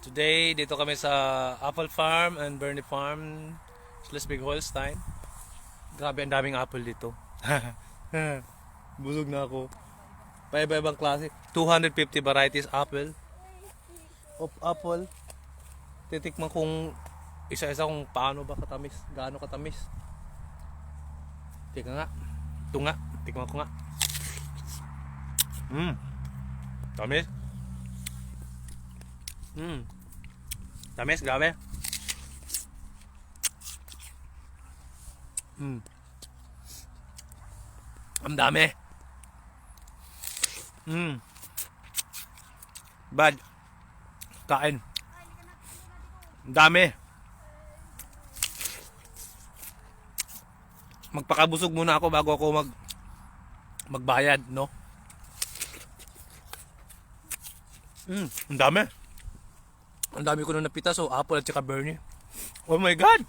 Today, dito kami sa Apple Farm and Bernie Farm, Schleswig-Holstein. Grabe, ang daming apple dito. Busog na ako. Paiba-ibang klase. 250 varieties apple. Of apple. Titikman kung isa-isa kung paano ba katamis. Gaano katamis. Tika nga. Ito nga. Tikman ko nga. Tamis. Tamis, grabe. Ang dami. Bad. Kain. Ang dami. Magpakabusog muna ako bago ako magbayad, no? Ang dami. Ang dami ko nung napita, so apple at saka Bernie. Oh my God!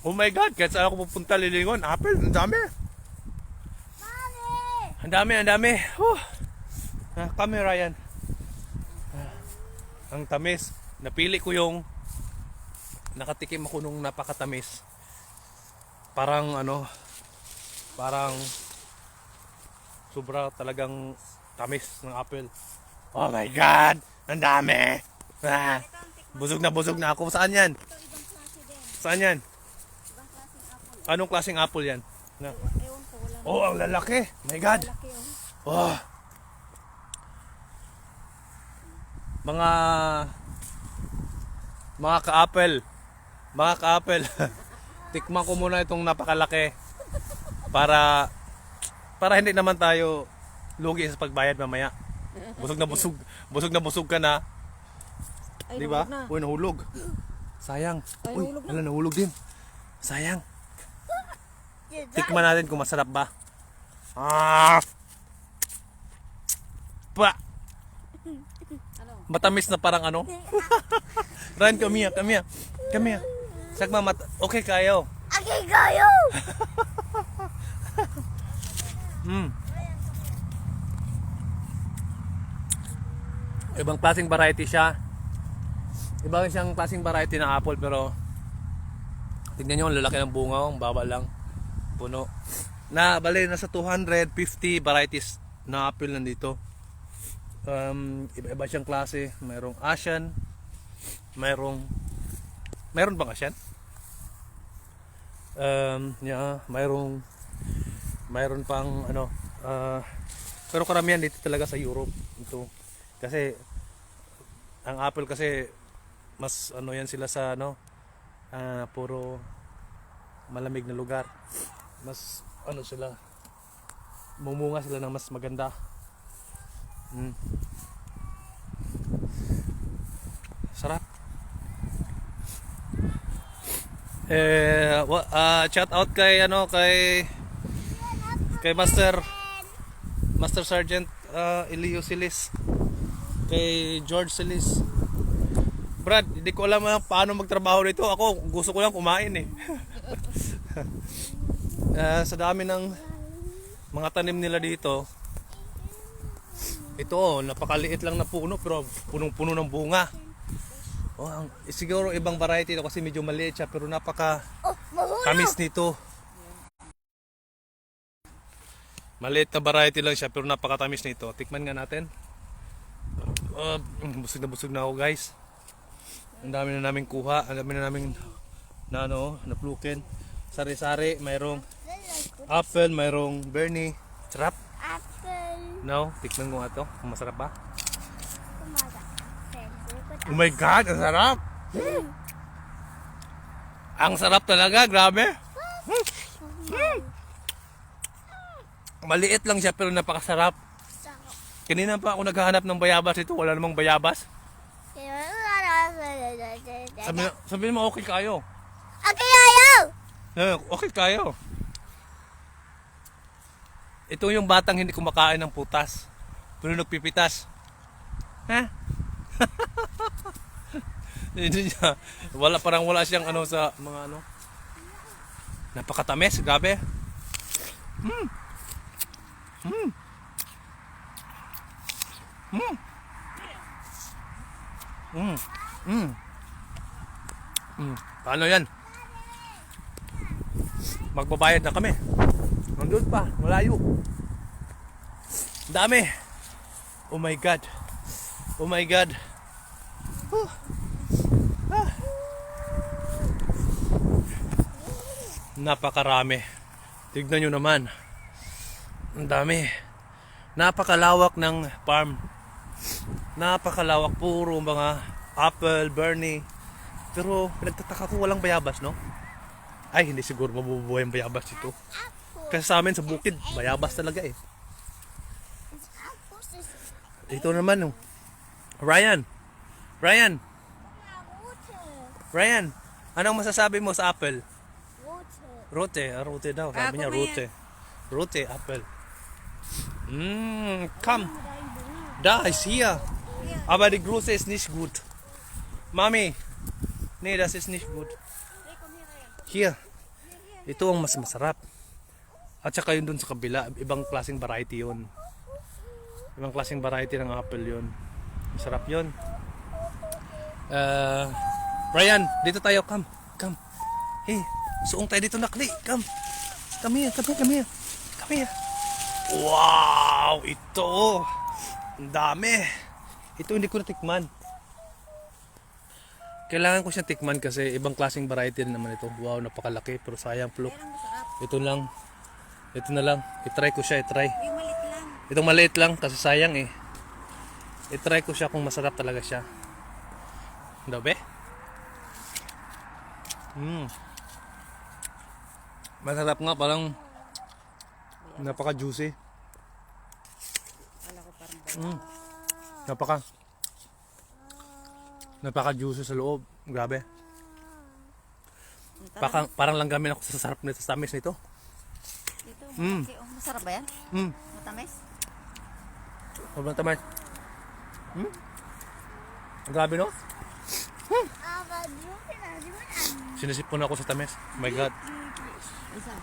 Oh my God! Kahit saan ako pupunta lilingon, apple, ang dami. Ang dami, ang dami. Come here, Ryan. Ang tamis. Napili ko yung nakatikim ako nung napakatamis. Parang parang sobra talagang tamis ng apple. Oh my God! Ang dami! Busog na ako. Saan yan? Saan yan? Anong klaseng apple yan? Oh, ang lalaki. My God. Oh. Mga ka-apple. Tikman ko muna itong napakalaki para hindi naman tayo lugi sa pagbayad mamaya. Busog na busog ka na. Di ba? Uy, nahulog. Sayang. Uy, nahulog din. Sayang. Tikman natin kung masarap ba. Pa. Matamis na parang Ryan, come here. Sagma, okay kayo. Okay kayo. Ibang klaseng variety siya. Iba siyang klaseng variety ng apple, pero tingnan nyo, ang lalaki ng bunga, ang baba lang, puno. Bali, nasa 250 varieties na apple nandito. Iba-iba siyang klase. Mayroong Asian, mayroon bang Asian? Mayroon pang pero karamihan dito talaga sa Europe ito. Kasi ang apple kasi mas yan sila sa puro malamig na lugar. Mas sila, mumunga sila ng mas maganda. Sarap. Shout out kay kay Master Sergeant Elio Silis, kay George Silis. Brad, hindi ko alam paano magtrabaho nito. Ako, gusto ko lang kumain eh. Sa dami ng mga tanim nila dito, ito, napakaliit lang na puno pero punong-puno ng bunga. Siguro ibang variety ito kasi medyo maliit siya, pero napaka tamis nito. Maliit na variety lang siya pero napakatamis nito. Tikman nga natin. Busog na ako, guys. Ang dami na namin kuha, ang dami na namin naplukin. Sari-sari, mayroong apple, mayroong Bernie. Sarap. Apple. No, tikman ko nga ito. Kung masarap ba? Oh my God, ang sarap! Ang sarap talaga, grabe! Maliit lang siya pero napakasarap. Kanina pa ako naghahanap ng bayabas ito, wala namang bayabas. Sabi mo okay kayo. Okay kayo. Okay kayo. Ito yung batang hindi kumakain ng putas, pero nagpipitas. Ha? Wala siyang sa mga napakatamis, grabe. Paano yan? Magbabayad na kami. Nandun pa, malayo. Dami. Oh my God. Oh my God. Huh. Ah. Napakarami. Tignan nyo naman. Ang dami. Napakalawak ng farm. Napakalawak. Puro mga apple, bernie. Pero nagtataka ko walang bayabas, no? Ay, hindi siguro mabubuhay ang bayabas dito. Kasi sa amin sa bukid, bayabas talaga eh. Ito naman, no? Ryan! Ryan! Ryan! Anong masasabi mo sa apple? Rote. Rote daw. Sabi niya rote. Rote, apple. Come. Da ist hier. Aber die große ist nicht gut. Mami. Nee, das ist nicht gut. Here. Ito ang mas masarap. At saka yun dun sa kabila, ibang klaseng variety yun. Ibang klaseng variety ng apple yun. Masarap yun. Brian, dito tayo. Come. Come. Hey, suong tayo dito nakli. Come. Come here, come here, come here. Come here. Wow! Ito. Ang dami. Ito hindi ko natikman. Kailangan ko siyang tikman kasi ibang klaseng variety rin naman ito. Wow, napakalaki. Pero sayang, pluk. Ito lang. Ito na lang. I-try ko siya, i-try. Yung maliit lang. Itong maliit lang kasi sayang eh. I-try ko siya kung masarap talaga siya. Dabe? Masarap nga, parang napaka-juicy. Kala ko parang Napaka-juicy sa loob. Grabe. Parang langgamin ako sa sarap nito, sa tamis nito. dito. Okay, oh, masarap ba yan? Matamis? Sobrang tamis. Grabe no? Sinisipon ako sa tamis. Oh my God. Isa.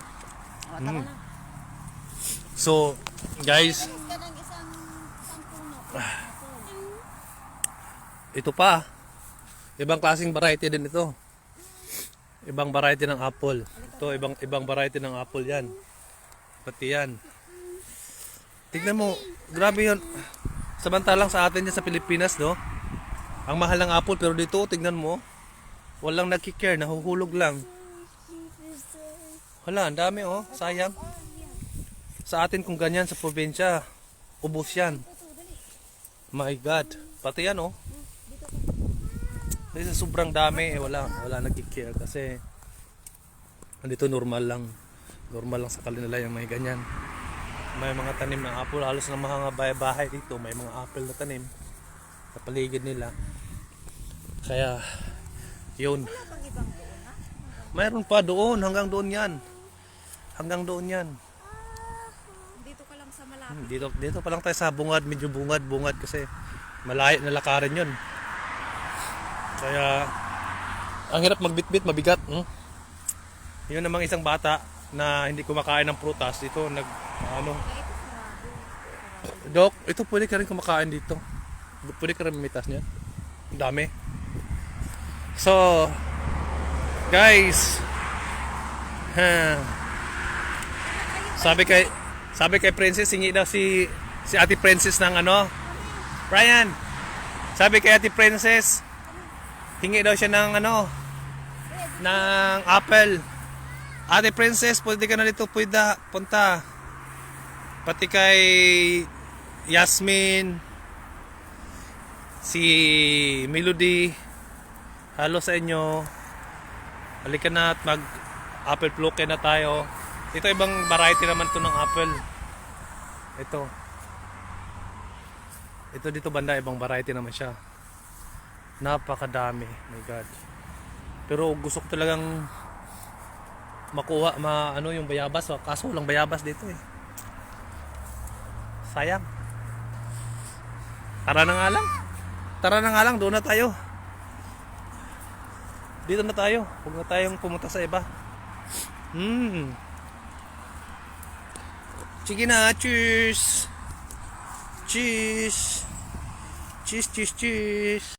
Mata ko lang. So, guys, Ka ng isang puno. ito pa. Ibang klaseng variety din ito. Ibang variety ng apple. Ito, ibang variety ng apple yan. Pati yan. Tignan mo, grabe yun. Samantalang sa atin dyan sa Pilipinas, no? Ang mahal ng apple, pero dito, tignan mo. Walang nagkikare, nahuhulog lang. Wala, ang dami oh, sayang. Sa atin kung ganyan sa probinsya, ubos yan. My God. Pati yan oh. Kasi sobrang dami eh, wala nagki-care kasi andito normal lang sa kanila yung may ganyan. May mga tanim ng apple, halos na mga bahay dito, may mga apple na tanim sa paligid nila. Kaya yun. Mayroon pa doon, hanggang doon yan. Hanggang doon yan. Dito ka lang sa malapit. Dito pa lang tayo sa bungad, medyo bungad kasi malayo na lakarin yun. Kaya ang hirap magbitbit, mabigat. Yun namang isang bata na hindi kumakain ng prutas dito Dok, ito pwede ka rin kumakain dito. Pwede ka rin mamitas niya. Ang dami. So, guys, sabi kay Princess, hingi daw si Ate Princess ng Brian. Sabi kay Ate Princess, hingi daw siya ng ng apple. Ate Princess, pwede ka na dito punta. Pati kay Yasmin, si Melody, halo sa inyo. Halika na at mag apple pluke na tayo. Ito ibang variety naman to ng apple. Ito dito banda, ibang variety naman siya. Napakadami, my God. Pero gusto ko talagang makuha yung bayabas, kaso walang bayabas dito eh. Sayang. Tara na nga lang, doon na tayo. Dito na tayo, huwag na tayong pumunta sa iba. Sige na, cheers. Cheers. Cheers.